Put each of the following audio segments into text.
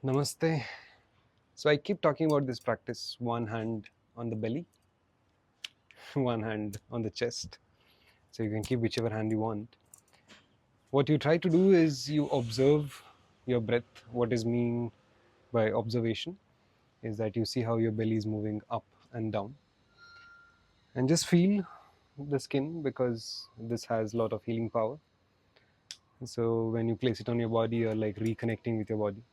Namaste. So I keep talking about this practice, one hand on the belly, one hand on the chest. So you can keep whichever hand you want. What you try to do is you observe your breath. What is mean by observation is that you see how your belly is moving up and down. And just feel the skin because this has a lot of healing power. So when you place it on your body, you're like reconnecting with your body.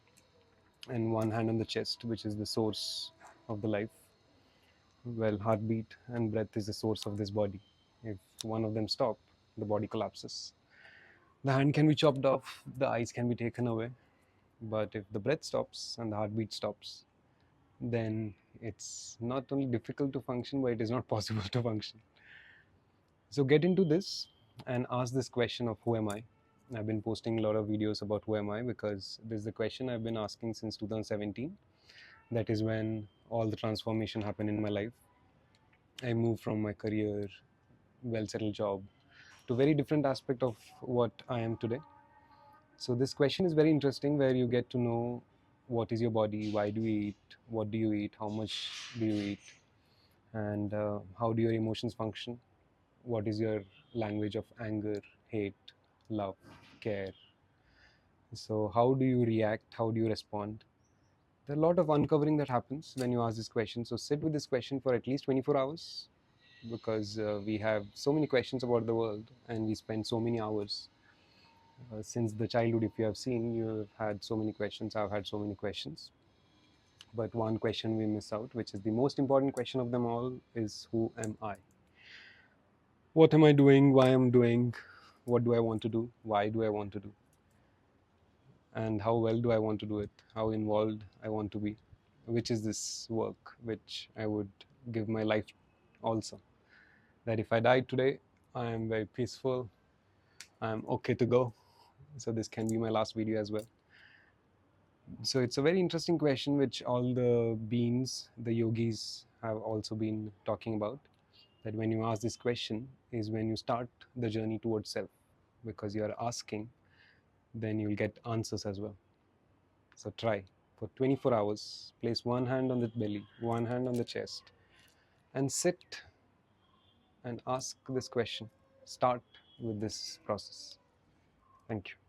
And one hand on the chest, which is the source of the life. Well, heartbeat and breath is the source of this body. If one of them stop, the body collapses. The hand can be chopped off, the eyes can be taken away, but if the breath stops and the heartbeat stops, then it's not only difficult to function, but it is not possible to function. So get into this and ask this question of who am I? I've been posting a lot of videos about who am I because this is the question I've been asking since 2017. That is when all the transformation happened in my life. I moved from my career, well settled job, to very different aspect of what I am today. So this question is very interesting where you get to know what is your body, why do you eat, what do you eat, how much do you eat, and how do your emotions function, what is your language of anger, hate, love, care. So how do you react, how do you respond? There are a lot of uncovering that happens when you ask this question. So sit with this question for at least 24 hours because we have so many questions about the world and we spend so many hours since the childhood. If you have seen, you have had so many questions, I've had so many questions, but one question we miss out, which is the most important question of them all, is who am I? What am I doing? Why am I doing? What do I want to do? Why do I want to do? And how well do I want to do it? How involved I want to be? Which is this work which I would give my life also? That if I died today, I am very peaceful, I'm okay to go. So this can be my last video as well. So it's a very interesting question which all the beings, the yogis, have also been talking about. That when you ask this question is when you start the journey towards self, because you are asking, then you'll get answers as well. So try for 24 hours, place one hand on the belly, one hand on the chest, and sit and ask this question. Start with this process. Thank you.